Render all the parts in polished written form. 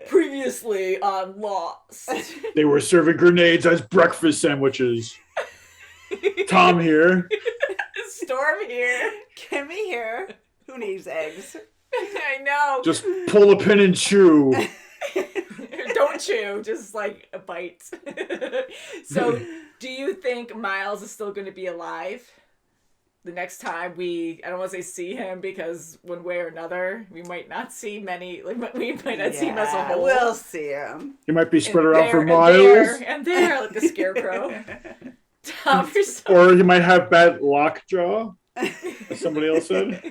Previously on Lost. They were serving grenades as breakfast sandwiches. Tom here. Storm here. Kimmy here. Who needs eggs? I know. Just pull a pin and chew. Don't chew, just like a bite. So, do you think Miles is still going to be alive the next time I don't want to say see him, because one way or another, we might not see many, like, we might not see him as a whole. We'll see him. He might be spread around for And miles. there, like the scarecrow. Tom, or he might have bad lockjaw, as somebody else said.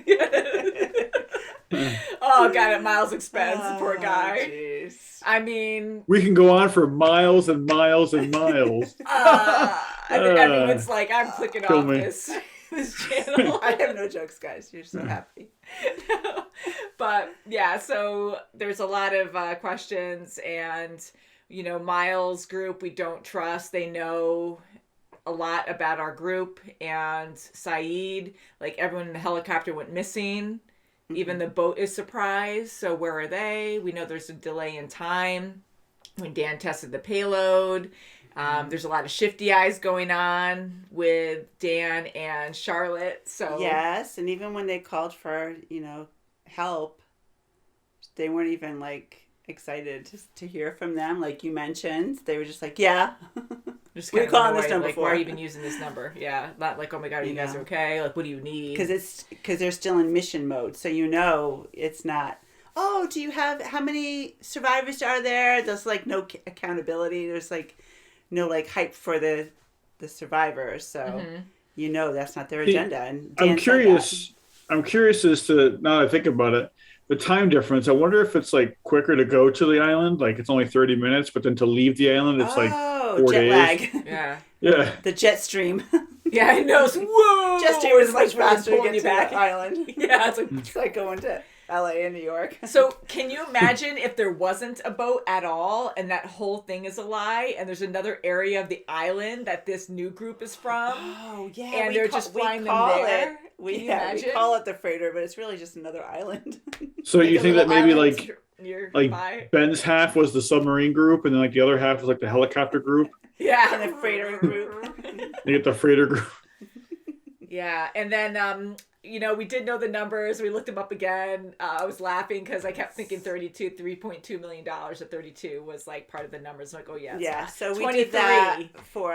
Oh, got it, Miles' expense, poor guy. Geez. I mean... We can go on for miles and miles and miles. I mean, it's like, I'm clicking off this channel. I have no jokes, guys. You're so happy. But, yeah, so there's a lot of questions, and, you know, Miles' group, we don't trust. They know a lot about our group, and Saeed, like, everyone in the helicopter went missing. Even the boat is surprised. So where are they? We know there's a delay in time when Dan tested the payload. There's a lot of shifty eyes going on with Dan and Charlotte. So yes, and even when they called for, you know, help, they weren't even like excited to hear from them. Like you mentioned, they were just like, yeah. Just we're calling this number like, for. Why are you even using this number? Yeah, not like, oh my god, are you guys okay? Like, what do you need? Because they're still in mission mode, so you know it's not. Oh, do you have how many survivors are there? There's like no accountability. There's like no like hype for the survivors, so you know that's not their agenda. And Dan I'm curious. I'm curious as to, now that I think about it, the time difference. I wonder if it's like quicker to go to the island, like it's only 30 minutes, but then to leave the island, it's like 4 jet days. lag. Yeah. The jet stream. Yeah, I know. Whoa! Jet stream is much really faster to pulling get to the island. Yeah, it's like going to LA and New York. So can you imagine if there wasn't a boat at all and that whole thing is a lie, and there's another area of the island that this new group is from? Oh, yeah. And they're just flying them there? We call it the freighter, but it's really just another island. So you think that maybe like nearby? Ben's half was the submarine group, and then like the other half was like the helicopter group? Yeah. And the freighter group. You get the freighter group. Yeah, and then, you know, we did know the numbers. We looked them up again. I was laughing because I kept thinking $3.2 million at 32 was like part of the numbers. I'm like, oh, yeah. Yeah, so we did that for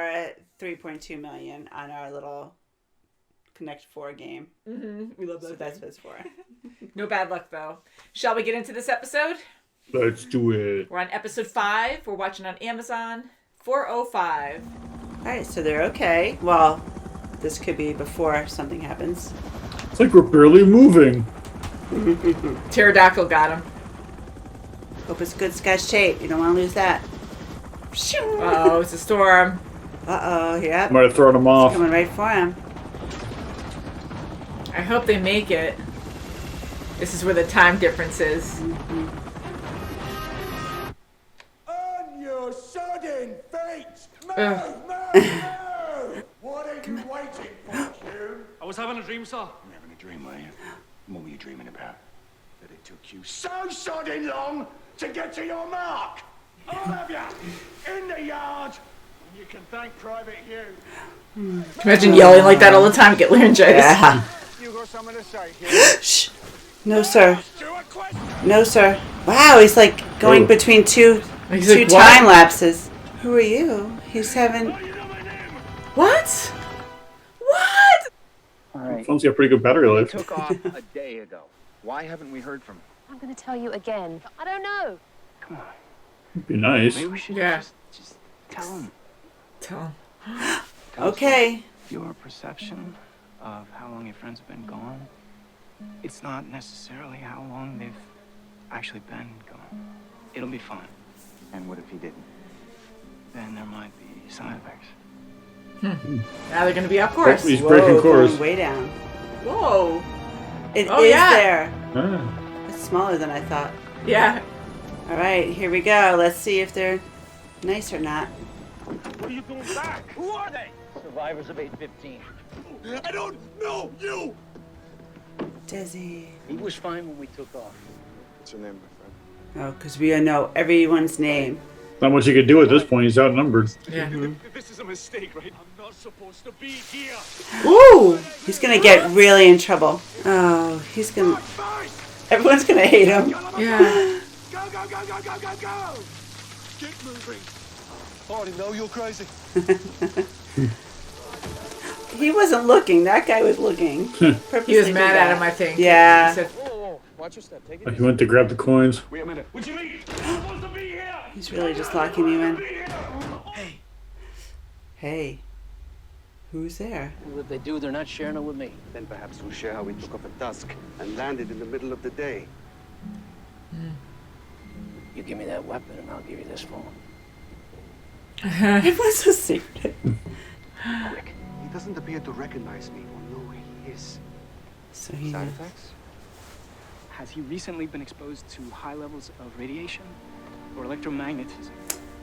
$3.2 million on our little Connect 4 game. Mm-hmm. We love that. So that's what it's for. No bad luck, though. Shall we get into this episode? Let's do it. We're on episode 5. We're watching on Amazon. 4:05. All right, so they're okay. Well, this could be before something happens. It's like we're barely moving. Pterodactyl got him. Hope it's good Scotch tape. You don't want to lose that. Uh-oh, it's a storm. Uh-oh, yep. Might have thrown him off. It's coming right for him. I hope they make it. This is where the time difference is. On your sudden fate! Move! What are you waiting for, Q? I was having a dream, sir. You having a dream, were you? What were you dreaming about? That it took you so sodding long to get to your mark! All of you! In the yard! And you can thank Private Hugh. Imagine yelling like that all the time, get laryngitis. Yeah. You got something to say, Hugh? Shh. No, sir. To a question! No, sir. Wow, he's like going between two like, time lapses. Who are you? He's having... Oh, you know my name! What? What? All right. Phone's got a pretty good battery He life. took off a day ago. Why haven't we heard from him? I'm going to tell you again. I don't know. Come on. It'd be nice. Maybe we should just tell him. Tell him. Tell us Okay. your perception of how long your friends have been gone. It's not necessarily how long they've actually been gone. It'll be fine. And what if he didn't? Then there might be side effects. Now they're going to be off course. He's breaking course. Going way down. Whoa. It Oh, is yeah. there. Ah. It's smaller than I thought. Yeah. All right, here we go. Let's see if they're nice or not. What are you doing back? Who are they? Survivors of 815. I don't know you! Dizzy. He was fine when we took off. What's your name, my friend? Oh, because we know everyone's name. Not much you could do at this point. He's outnumbered. Yeah. This is a mistake, right? I'm not supposed to be here. Ooh! He's gonna get really in trouble. Oh, he's gonna... Everyone's gonna hate him. Yeah. Go, go, go, go, go, go, go! Keep moving. I already know you're crazy. He wasn't looking. That guy was looking. He was mad at him, I think. Yeah. He said, Whoa, watch your step. Take it. He went to grab the coins. Wait a minute. What you mean? I'm supposed to be here. He's really just locking you in. Hey. Hey. Who's there? Well, if they do, they're not sharing it with me. Then perhaps we'll share how we took off at dusk and landed in the middle of the day. You give me that weapon, and I'll give you this phone. It was a secret. Quick. He doesn't appear to recognize me or know where he is. So he Side knows. effects? Has he recently been exposed to high levels of radiation or electromagnetism?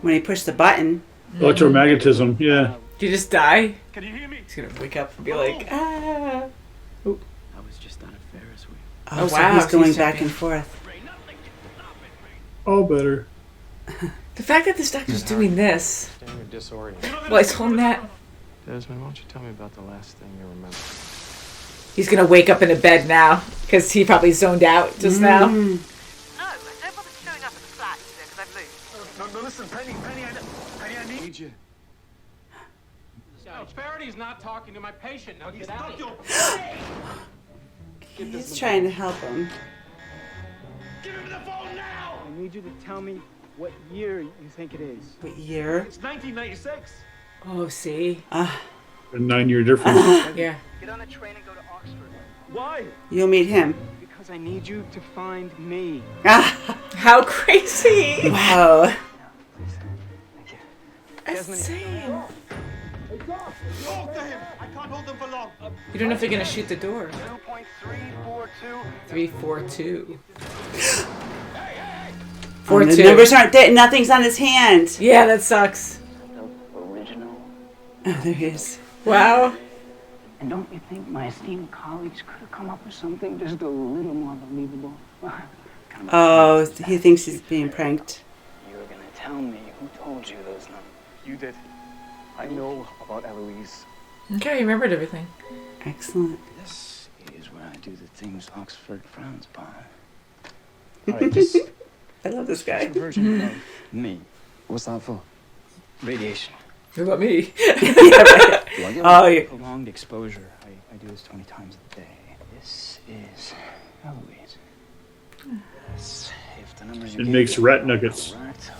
When he pushed the button. Electromagnetism, yeah. did he just die? Can you hear me? He's gonna wake up and be like, ah. I was just on a Ferris wheel. Oh, Oh, so wow, he's going he's back jumping. and forth. All better. The fact that this doctor's doing this. You're disoriented. Well, I told him that. Desmond, why don't you tell me about the last thing you remember? He's gonna wake up in a bed now because he probably zoned out just now. No, don't bother showing up at the flat either, because I've moved. No, listen, Penny, I need you. No, Faraday's not talking to my patient. Now get out of here. He's trying to help him. Give him the phone now! I need you to tell me what year you think it is. What year? It's 1996. Oh, see? A 9-year difference. Yeah. Get on a train and go to Oxford. Why? You'll meet him. Because I need you to find me. Ah, How crazy! wow. That's insane. Talk to him. I can't hold him for long. You don't know if they're gonna shoot the door. 2.342. 342. Oh, the 4-2. numbers aren't there. Nothing's on his hand. Yeah, that sucks. Original. Oh, there he is. Wow. And don't you think my esteemed colleagues could have come up with something just a little more believable? Oh, he thinks he's being pranked. You were gonna tell me who told you those numbers. You did. I know about Eloise. Okay, you remembered everything. Excellent. This is where I do the things Oxford frowns upon. All right, this I love this guy. version of me. What's that for? Radiation. What about me? Yeah, right. Do I get Oh, yeah. prolonged exposure? I do this 20 times a day. This is Eloise. This, if the numbers you It gave makes me rat are nuggets. correct,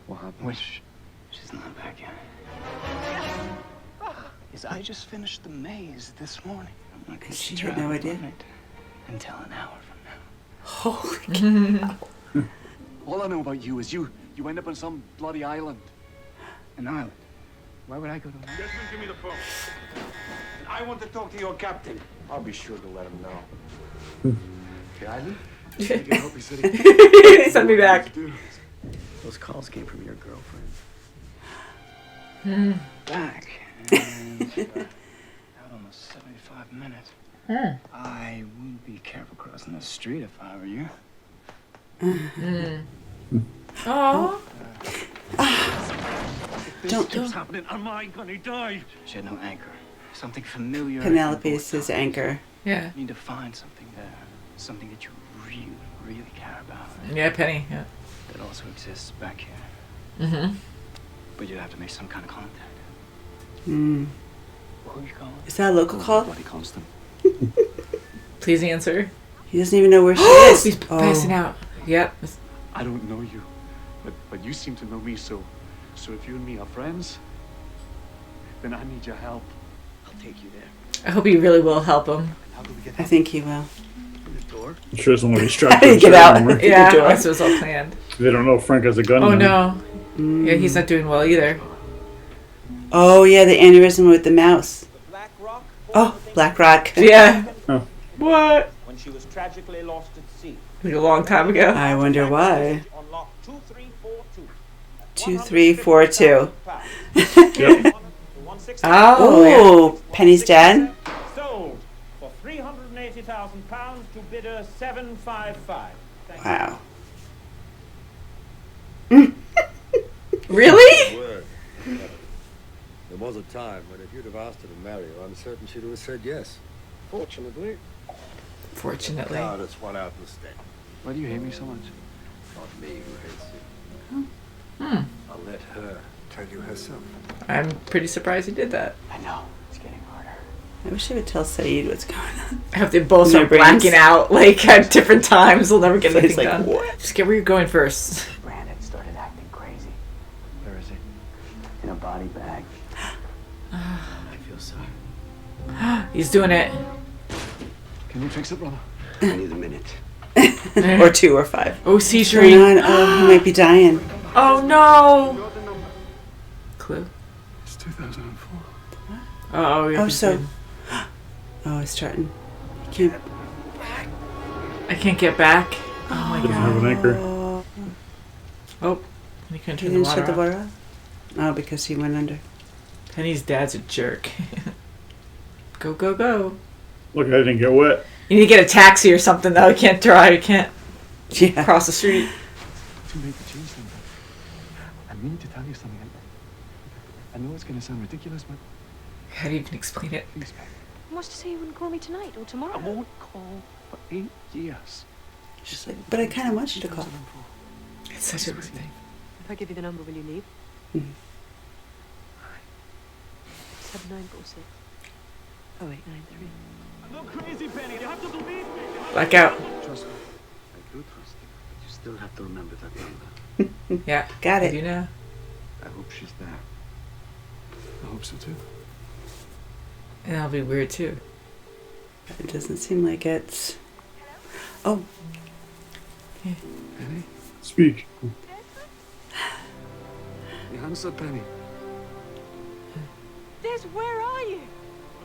what happened? Which she's not back yet. Is I just finished the maze this morning. I'm not gonna She get had you no out idea. from it until an hour from now. Holy cow. All I know about you is you end up on some bloody island. An island. Why would I go to an island? Desmond, give me the phone. I want to talk to your captain. I'll be sure to let him know. The island? I hope he's sitting. Send me back. Those calls came from your girlfriend. Back. And out almost 75 minutes. I would be careful crossing the street if I were you. Aww. Don't. What's happening? Am I gonna die? She had no anchor. Something familiar. Penelope is his anchor. Yeah. You need to find something there. Something that you really, really care about. Yeah, Penny. Yeah. That also exists back here. Mm-hmm. But you'd have to make some kind of contact. Mm. Who are you calling? Is that a local call? Bloody constant. Please answer. He doesn't even know where she is. He's passing out. Yep. I don't know you, but you seem to know me, so if you and me are friends, then I need your help. I'll take you there. I hope he really will help him. How do we get I think he will. through the door? I'm sure doesn't want to be strapped How do to you a get chair out? anymore. Yeah, door. this was all planned. They don't know if Frank has a gun. Oh now. no. Yeah, he's not doing well either. Oh, yeah, the aneurysm with the mouse. Black Rock. Oh, Black Rock. Yeah. Oh. What? When she was tragically lost at sea. Like a long time ago. I wonder why. On lock 2342. 2342. Yep. Oh. Oh, Penny's dad? So, £180,000 to bidder 755. Thank you. Wow. Really? Word. There was a time when if you'd have asked her to marry you, I'm certain she'd have said yes. Fortunately. Fortunately. Now it's one out instead. Why do you hate me so much? Not me who hates you. Hmm. I'll let her tell you herself. I'm pretty surprised he did that. I know. It's getting harder. I wish I would tell Saeed what's going on. I hope they both In their start blacking brains. out like at different times. They'll never get So anything he's like, done. what? Just get where you're going first. Brandon started acting crazy. Where is he? In a body bag. I feel sorry. He's doing it. Can you fix it, brother? I need a minute. Or 2 or 5. Oh, What's seizure. going on? Oh, he might be dying. Oh no. Clue. It's 2004. Oh, Oh, so. Oh, it's starting. He can't. I can't get back. Oh my Doesn't god. have an anchor. Oh, he couldn't He turn the didn't water shut the off. water off? Oh, because he went under. Penny's dad's a jerk. Go, go, go. Look, I didn't get wet. You need to get a taxi or something though. You can't drive. You can't cross the street. Too late to change them. I need to tell you something. I know it's going to sound ridiculous, but How do you even explain it? please, babe. What's to say you wouldn't call me tonight or tomorrow? I won't call for 8 years. She's like, but I kind of want you to call. It's such a weird thing. If I give you the number, will you leave? Mhm. 7946. 0893. Look crazy, Penny. You have to believe me. Blackout. Trust me. I do trust you. But you still have to remember that number. Yeah. Got I it. do now. I hope she's there. I hope so too. And that'll be weird too. It doesn't seem like it's. Oh, Penny? Speak. You answered, Penny. Des, where are you?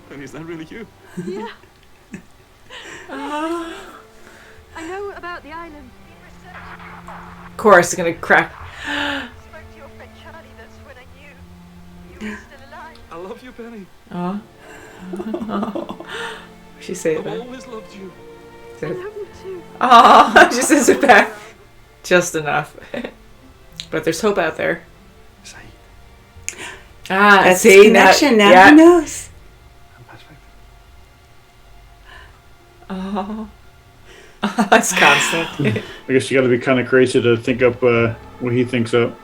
Penny, is that really you? Yeah. I know about the island. Of course, it's gonna crack. Spoke to your friend Charlie, that's when I knew you were still alive. I love you, Penny. Oh. She say it I've back. always loved you. I love you too. Oh, she says it back. Just enough. But there's hope out there. Saeed, Ah, that's see, his connection. Now yeah. he knows. I'm perfect. Oh. It's constant. I guess you got to be kind of crazy to think up what he thinks up.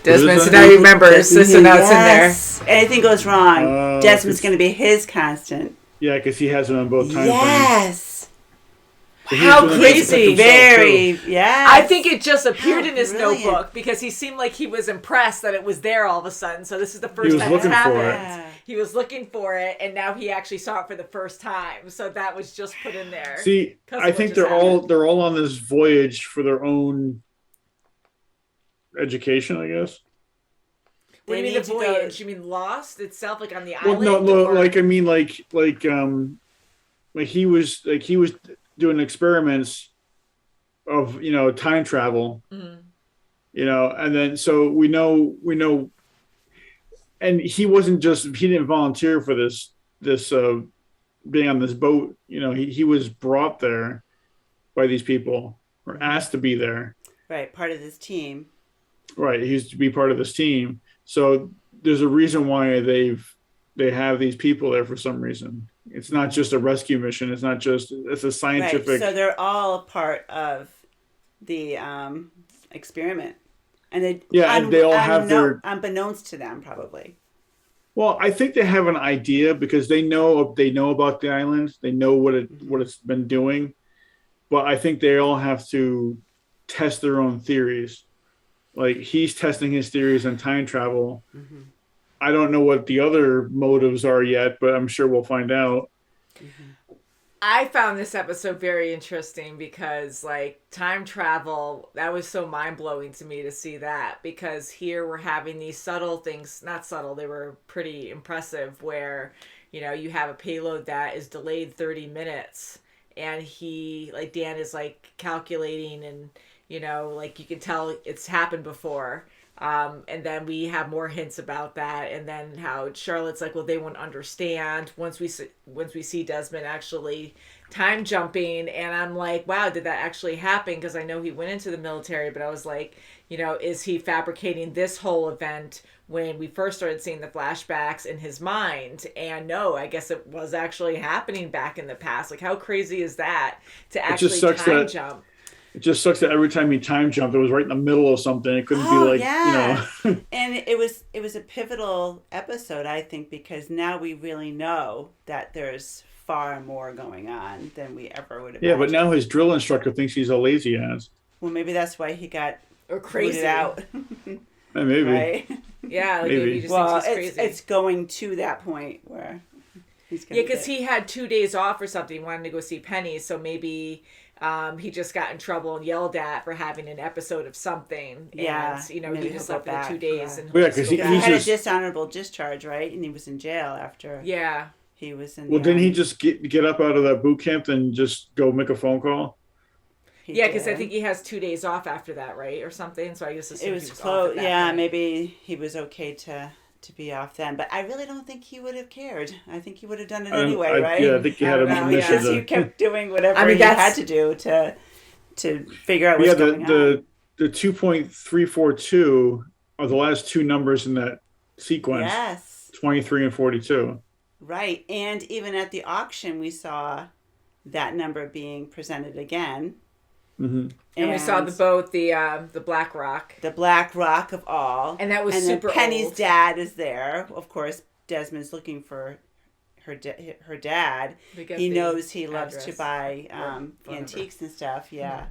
Desmond, What is so that? now he remembers. So now it's in there. Yes. Anything goes wrong, Desmond's it's- going to be his constant. Yeah, because he has him on both time frames. Yes. So he's How doing it to crazy. protect himself, Very. too. Yes. I think it just appeared How in his brilliant. notebook because he seemed like he was impressed that it was there all of a sudden. So this is the first was time it's looking for happened. it. He was looking for it, and now he actually saw it for the first time. So that was just put in there. See, 'Cause I of what think just happened. they're all on this voyage for their own education, I guess. What do you They mean the need to go- voyage? You mean Lost itself, like on the Well, island? no, or- like I mean, like he was doing experiments of time travel, Mhm. and then so we know, and he didn't volunteer for this being on this boat. He was brought there by these people or asked to be there. Right. Part of this team. Right, he used to be part of this team. So there's a reason why they have these people there for some reason. It's not just a rescue mission. It's a scientific. Right. So they're all a part of the experiment, and they and they all have their. unbeknownst to them probably. Well, I think they have an idea because they know about the island. They know what it's been doing, but I think they all have to test their own theories. Like he's testing his theories on time travel. Mm-hmm. I don't know what the other motives are yet, but I'm sure we'll find out. I found this episode very interesting because, like, time travel, that was so mind-blowing to me to see that. Because here we're having these subtle things, not subtle, they were pretty impressive, where, you have a payload that is delayed 30 minutes. And Dan is, like, calculating and, like, you can tell it's happened before. And then we have more hints about that, and then how Charlotte's like, well, they won't understand once we see Desmond actually time jumping. And I'm like, wow, did that actually happen? Because I know he went into the military, but I was like, is he fabricating this whole event when we first started seeing the flashbacks in his mind? And no, I guess it was actually happening back in the past. Like, how crazy is that to actually time jump? It just sucks that every time he time jumped, it was right in the middle of something. It couldn't be like, And it was a pivotal episode, I think, because now we really know that there's far more going on than we ever would have. Yeah, but now his drill instructor thinks he's a lazy ass. Well, maybe that's why he got crazy out. Maybe. Right? Yeah, like maybe. He just thinks he's crazy. It's going to that point where he's going because he had 2 days off or something. He wanted to go see Penny, so maybe he just got in trouble and yelled at for having an episode of something. Yeah, and, he just left for the 2 days. And because he had a dishonorable discharge, right? And he was in jail after. Yeah. He was in. Well, didn't he just get up out of that boot camp and just go make a phone call? Because I think he has 2 days off after that, right, or something. So I guess it was close. Yeah, maybe he was okay to be off then, but I really don't think he would have cared. I think he would have done it anyway, right? Yeah, I think he had a mission. Because you kept doing whatever he had to do to figure out what's going on. The 2.342 are the last two numbers in that sequence. Yes. 23 and 42. Right, and even at the auction, we saw that number being presented again. Mm-hmm. And we saw the boat, the Black Rock. The Black Rock of all. And that was super Penny's old. dad is there. Of course, Desmond's looking for her dad. He knows he loves to buy antiques and stuff. Yeah.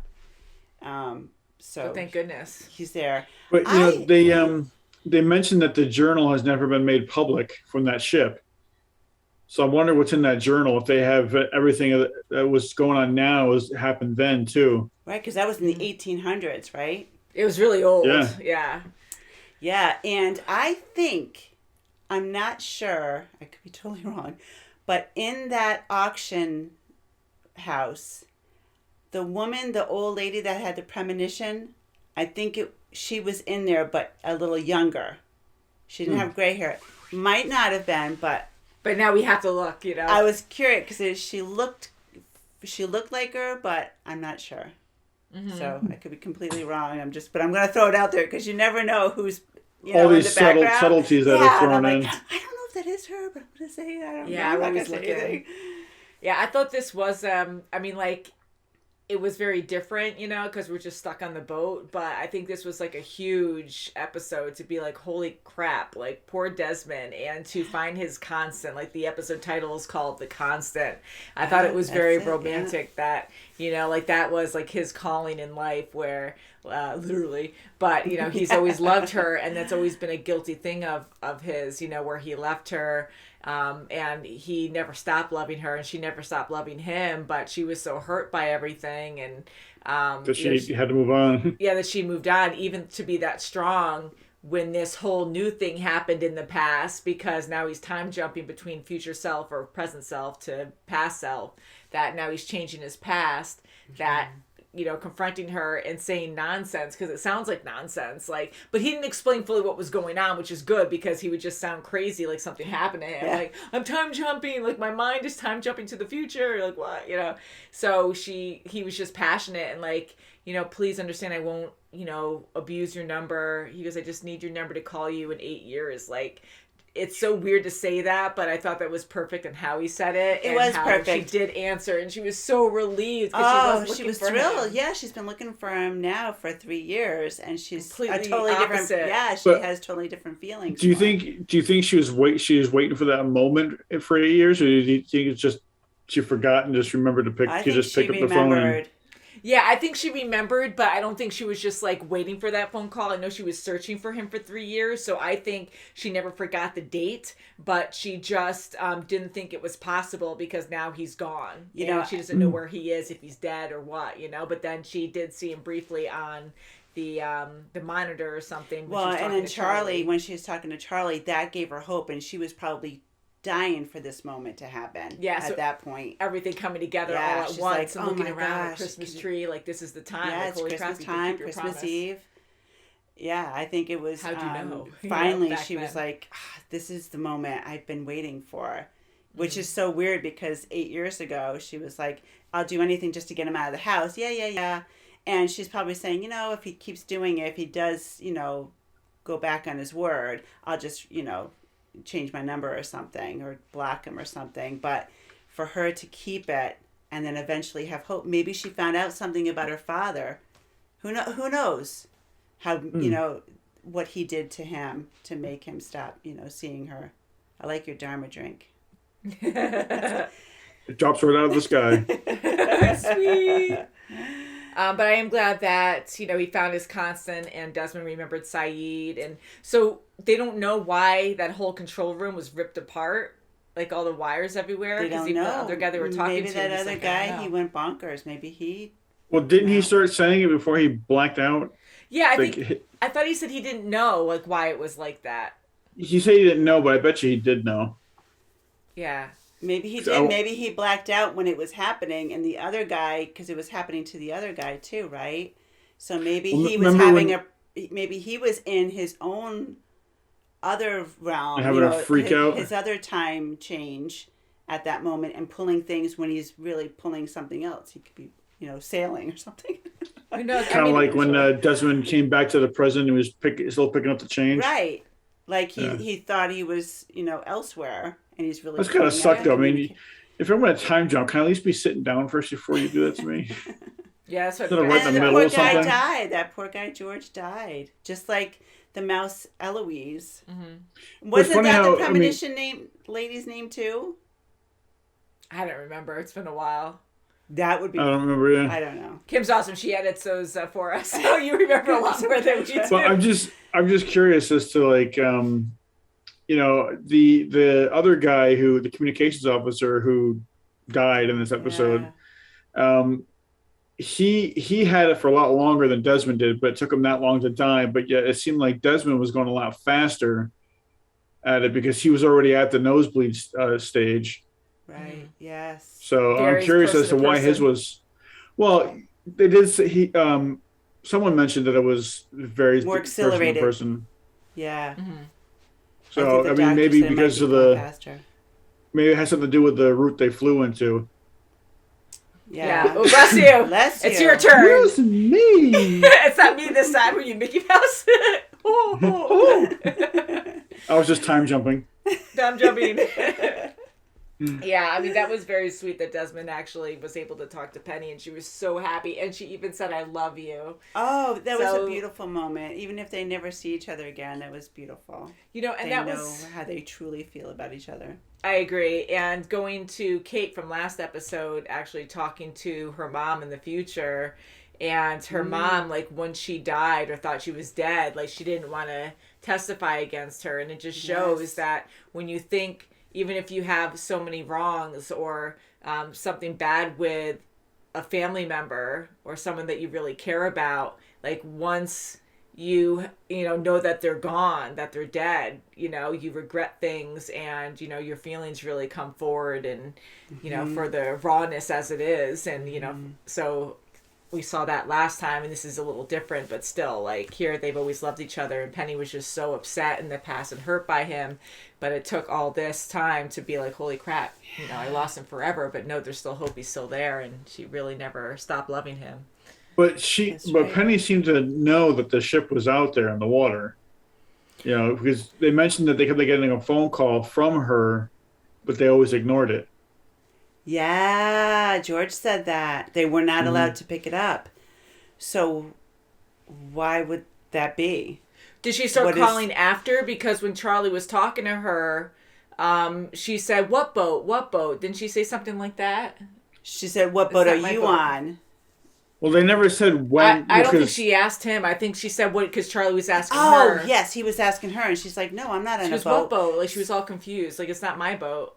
So thank goodness he's there. But they mentioned that the journal has never been made public from that ship. So I wonder what's in that journal. If they have everything that was going on now happened then too. Right, because that was in the 1800s, right? It was really old. Yeah. Yeah, and I think, I'm not sure, I could be totally wrong, but in that auction house, the woman, the old lady that had the premonition, I think she was in there, but a little younger. She didn't have gray hair. Might not have been, but now we have to look, I was curious because she looked like her, but I'm not sure. Mm-hmm. So I could be completely wrong. But I'm going to throw it out there because you never know who's all these subtleties that are thrown in. I don't know if that is her, but I'm going to say I don't know. I'm not going to say anything. Yeah, I thought this was it was very different, because we're just stuck on the boat. But I think this was like a huge episode to be like, holy crap, like poor Desmond, and to find his constant. Like the episode title is called The Constant. I thought it was very romantic that, like that was like his calling in life where literally, but he's always loved her, and that's always been a guilty thing of his, where he left her. And he never stopped loving her, and she never stopped loving him, but she was so hurt by everything, and that she had to move on. Yeah, that she moved on, even to be that strong when this whole new thing happened in the past, because now he's time jumping between future self or present self to past self, that now he's changing his past, that confronting her and saying nonsense, because it sounds like nonsense, but he didn't explain fully what was going on, which is good, because he would just sound crazy, like something happened to him, like, I'm time jumping, like my mind is time jumping to the future, like what, so he was just passionate and like, please understand, I won't, abuse your number. He goes, I just need your number to call you in 8 years. Like, it's so weird to say that, but I thought that was perfect in how he said it. It was perfect. She did answer, and she was so relieved. She was thrilled. Yeah, she's been looking for him now for 3 years, and she's completely totally opposite. Different. Yeah, she has totally different feelings. Do you think she was waiting for that moment for 8 years, or do you think it's just she forgot and just remembered to pick up the phone? Yeah, I think she remembered, but I don't think she was just like waiting for that phone call. I know she was searching for him for 3 years, so I think she never forgot the date, but she just didn't think it was possible because now he's gone. She doesn't know where he is, if he's dead or what, But then she did see him briefly on the monitor or something. Well, and then Charlie, when she was talking to Charlie, that gave her hope, and she was probably dying for this moment to happen. Yeah, at that point, everything coming together all at once, like, and looking around the Christmas tree, like this is the time. Yeah, like, it's Christmas time, Christmas Eve, Yeah, I think it was. How'd you know? Finally, back she was then. like, "This is the moment I've been waiting for," which is so weird because 8 years ago she was like, "I'll do anything just to get him out of the house." Yeah. And she's probably saying, if he keeps doing it, if he does, go back on his word, I'll just, change my number or something or block him or something. But for her to keep it and then eventually have hope, maybe she found out something about her father. Who knows how, what he did to him to make him stop, seeing her. I like your Dharma drink. It drops right out of the sky. Sweet. But I am glad that, he found his constant and Desmond remembered Saeed. And so they don't know why that whole control room was ripped apart. Like all the wires everywhere. They don't know. The other guy they were talking Maybe to. that other guy, he went bonkers. Maybe he... Well, didn't he start saying it before he blacked out? Yeah, I thought he said he didn't know why it was like that. He said he didn't know, but I bet you he did know. Yeah. Maybe he did. Maybe he blacked out when it was happening, and the other guy, because it was happening to the other guy too, right? So maybe he was maybe he was in his own other realm, having a freak out. His other time change at that moment, and pulling things when he's really pulling something else. He could be, sailing or something. Kind of like when Desmond came back to the present, he was still picking up the change. Right. Like he thought he was, elsewhere. And he's really... That's kind of sucked, though. I mean, if I'm going to time jump, can I at least be sitting down first before you do that to me? Yeah, that's what... And that poor guy died. That poor guy, George, died. Just like the mouse Eloise. Mm-hmm. Wasn't that the premonition lady's name, too? I don't remember. It's been a while. That would be... I don't remember, yeah. I don't know. Kim's awesome. She edits those for us. So you remember a lot more than we do. Well, I'm just curious as to, like... the other guy the communications officer who died in this episode, he had it for a lot longer than Desmond did, but it took him that long to die. But yet it seemed like Desmond was going a lot faster at it because he was already at the nosebleed stage. Right. Yes. So I'm curious as to why his was. Well, they did say someone mentioned that it was very more accelerated person. Yeah. Mm-hmm. So, I mean, maybe because of maybe it has something to do with the route they flew into. Yeah. Oh, bless you. Bless you. It's your turn. Bless me. It's not me this time. Were you Mickey Mouse? I was just time jumping. Time jumping. Yeah, I mean, that was very sweet that Desmond actually was able to talk to Penny, and she was so happy, and she even said, "I love you." Oh, that was a beautiful moment. Even if they never see each other again, that was beautiful. And they know how they truly feel about each other. I agree. And going to Kate from last episode, actually talking to her mom in the future, and her mom, like, when she died or thought she was dead, like, she didn't want to testify against her, and it just shows that when you think... Even if you have so many wrongs or something bad with a family member or someone that you really care about, like once you know that they're gone, that they're dead, you regret things and, your feelings really come forward and, for the rawness as it is. And, so we saw that last time and this is a little different, but still like here they've always loved each other. And Penny was just so upset in the past and hurt by him. But it took all this time to be like, holy crap, I lost him forever. But no, there's still hope he's still there. And she really never stopped loving him. But Penny seemed to know that the ship was out there in the water. Because they mentioned that they kept getting a phone call from her, but they always ignored it. Yeah, George said that. They were not allowed to pick it up. So why would that be? Did she start calling after? Because when Charlie was talking to her, she said, "What boat? What boat?" Didn't she say something like that? She said, "What boat are you on?" Well, they never said when. I don't think she asked him. I think she said what because Charlie was asking her. Oh, yes, he was asking her, and she's like, "No, I'm not on a boat." She was, "What boat?" Like she was all confused. Like it's not my boat.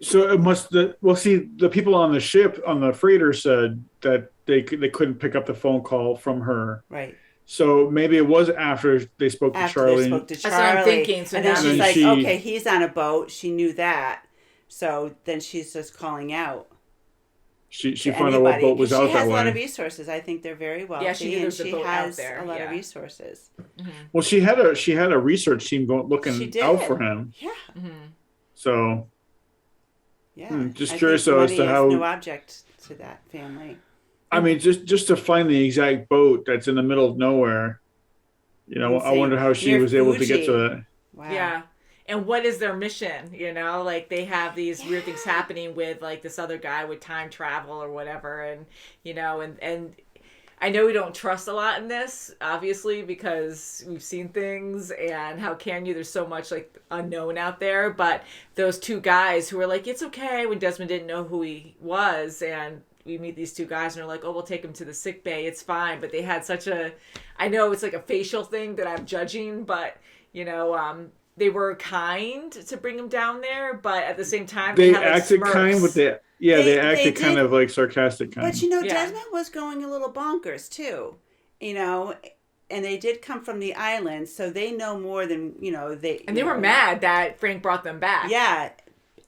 So it must. The people on the ship on the freighter said that they couldn't pick up the phone call from her. Right. So maybe it was after they spoke to Charlie. That's what I'm thinking. So and then she's like, okay, he's on a boat. She knew that. So then she's just calling out. She to found out what anybody, boat was 'cause out she that has a lot way. of resources. I think they're very wealthy, Yeah, she knew and there's a she boat out has there, a lot of yeah. resources. Well, she had a research team She looking did. out for him. Yeah. So Yeah. just I curious think though as money to is how. no object to that family. I mean, just to find the exact boat that's in the middle of nowhere. You know, I Insane. wonder how she Near was able to get to Fuji. that. Wow. Yeah. And what is their mission? You know, like they have these weird things happening with like this other guy with time travel or whatever. And, you know, and I know we don't trust a lot in this, obviously, because we've seen things and how can you? There's so much like unknown out there. But those two guys who were like, it's okay when Desmond didn't know who he was. And we meet these two guys and they're like, oh, we'll take him to the sick bay. It's fine. But they had such I know it's like a facial thing that I'm judging, but, you know, they were kind to bring him down there, but at the same time They had, like, acted smirks. kind, but they acted kind did. of like sarcastic kind. But you know, Desmond was going a little bonkers too. You know, and they did come from the island, so they know more than they. And they were mad that Frank brought them back. Yeah,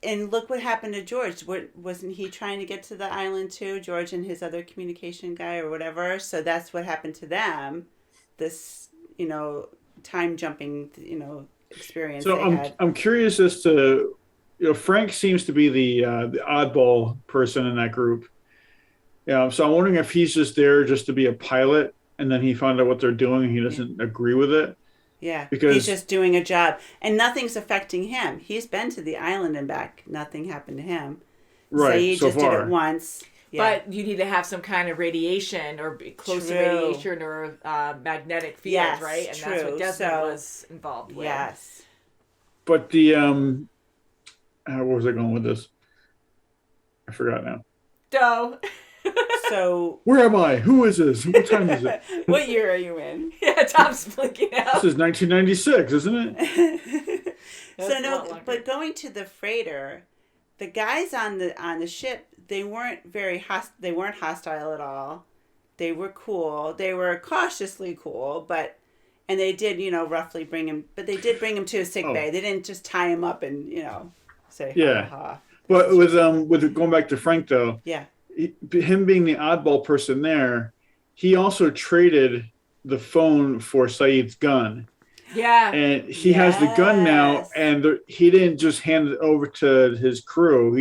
and look what happened to George. Wasn't he trying to get to the island too? George and his other communication guy or whatever. So that's what happened to them. This time jumping experience. So I'm curious as to, Frank seems to be the oddball person in that group. Yeah, so I'm wondering if he's just there just to be a pilot, and then he found out what they're doing and he doesn't agree with it. Yeah, because he's just doing a job, and nothing's affecting him. He's been to the island and back. Nothing happened to him. Right, so he so just far. did it once. Yeah. But you need to have some kind of radiation or be close to radiation or magnetic field, Yes, right? And that's what Desmond was involved with. Yes. But the where was I going with this? I forgot now. Doe. So where am I? Who is this? What time is it? What year are you in? Yeah, Tom's blinking out. This is 1996, isn't it? So no, but going to the freighter, the guys on the ship, they weren't they weren't hostile at all. They were cool. They were cautiously cool, and they did, roughly bring him, but they did bring him to a sick bay. They didn't just tie him up and, say, yeah. ha, ha. But with going back to Frank though, yeah, him being the oddball person there, he also traded the phone for Saeed's gun. Yeah. And he has the gun now, and he didn't just hand it over to his crew.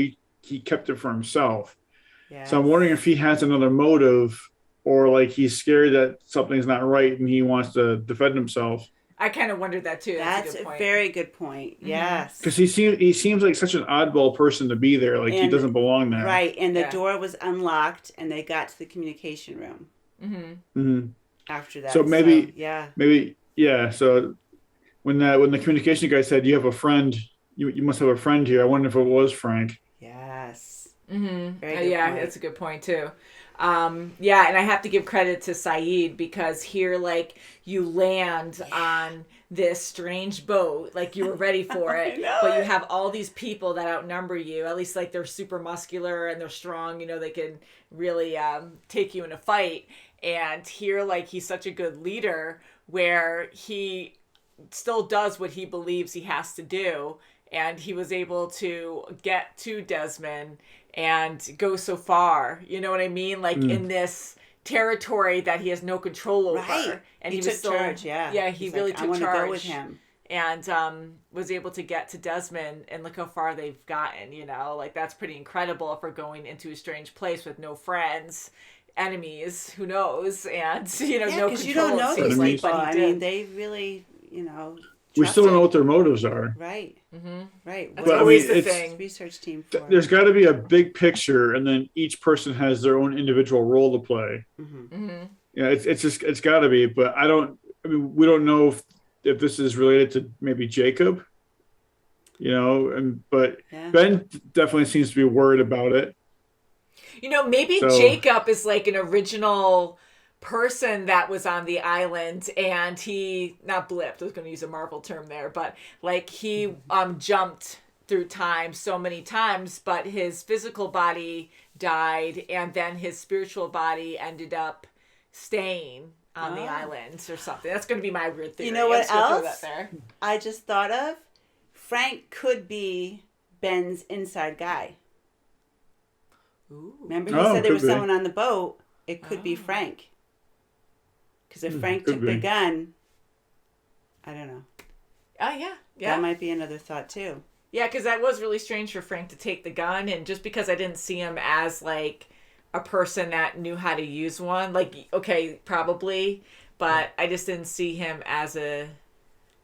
He kept it for himself. Yeah. So I'm wondering if he has another motive, or like he's scared that something's not right and he wants to defend himself. I kind of wondered that too. That's a very good point. Mm-hmm. Yes. Because he seems like such an oddball person to be there. Like he doesn't belong there. Right. And the door was unlocked, and they got to the communication room. Mm-hmm. After that. So maybe, yeah. So when the communication guy said, "You have a friend. You must have a friend here," I wonder if it was Frank. Yes. Mm-hmm. Very good yeah, point. that's a good point too. Yeah, and I have to give credit to Saeed, because here, like, you land on this strange boat, like you were ready for it, but you have all these people that outnumber you. At least, like, they're super muscular and they're strong. They can really take you in a fight. And here, like, he's such a good leader where he still does what he believes he has to do. And he was able to get to Desmond and go so far. You know what I mean? Like in this territory that he has no control over. Right. And he was took still, charge, yeah. Yeah, he He's really like, I took wanna charge. go with him. And was able to get to Desmond, and look how far they've gotten, Like, that's pretty incredible if we're going into a strange place with no friends, enemies, who knows, and, no control. You don't know these like, people. but he I did. mean, they really, We still don't know what their motives are. Right. Mm-hmm. Right. That's always the thing. Research team for. There's got to be a big picture, and then each person has their own individual role to play. Mm-hmm. Mm-hmm. Yeah, it's got to be. But we don't know if this is related to maybe Jacob. But Ben definitely seems to be worried about it. Maybe Jacob is like an original person that was on the island, and he not blipped. I was going to use a Marvel term there, but like he jumped through time so many times, but his physical body died, and then his spiritual body ended up staying on the island or something. That's going to be my weird theory. You know what else? That there. I just thought of? Frank could be Ben's inside guy. Ooh. Remember he said there was could be. someone on the boat. It could be Frank. Because if Frank could took be. the gun, I don't know. Oh, yeah. That might be another thought, too. Yeah, because that was really strange for Frank to take the gun. And just because I didn't see him as, like, a person that knew how to use one, like, okay, probably. But I just didn't see him as a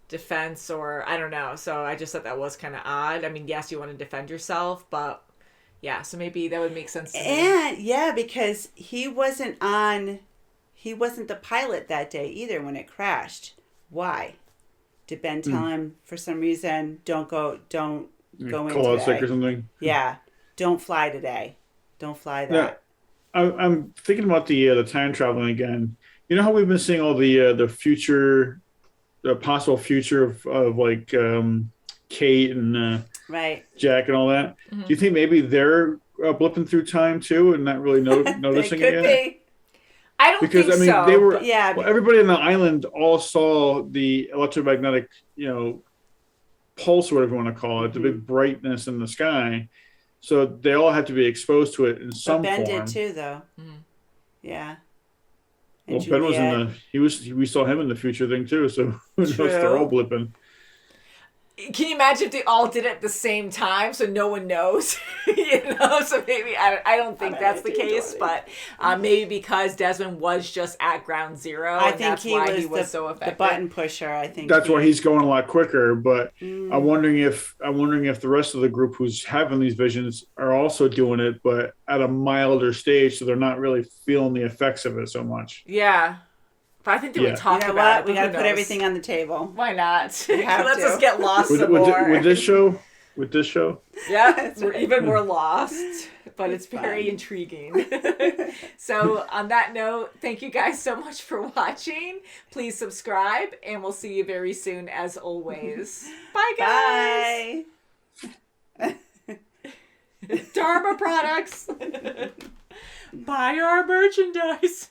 defense or, I don't know. So I just thought that was kind of odd. I mean, yes, you want to defend yourself, but yeah, so maybe that would make sense to me. And, yeah, because he wasn't the pilot that day either when it crashed. Why? Did Ben tell him for some reason, don't go in call out sick or something? Yeah. Don't fly today. Don't fly that. I'm thinking about the time traveling again. You know how we've been seeing all the future, the possible future of like Kate and right. Jack and all that. Do you think maybe they're blipping through time too and not really noticing it yet? Be. I don't think so. They were. Yeah. Well, everybody on the island all saw the electromagnetic, pulse, whatever you want to call it, the big brightness in the sky. So they all had to be exposed to it in some Ben form. did too, though. Yeah. And Ben was in the. We saw him in the future thing too. So who knows? They're all blipping. Can you imagine if they all did it at the same time so no one knows? So maybe, I don't think that's the case, but maybe because Desmond was just at ground zero, I and think that's why he was so the effective. button pusher, I think. That's why he's going a lot quicker, but I'm wondering if the rest of the group who's having these visions are also doing it, but at a milder stage, so they're not really feeling the effects of it so much. Yeah. But I think they would talk you know about what? it. We got to put everything on the table. Why not? Let's Let's just get lost some with more. With this show? Yeah, we're even more lost, but it's very intriguing. So on that note, thank you guys so much for watching. Please subscribe, and we'll see you very soon as always. Bye, guys. Bye. Dharma products. Buy our merchandise.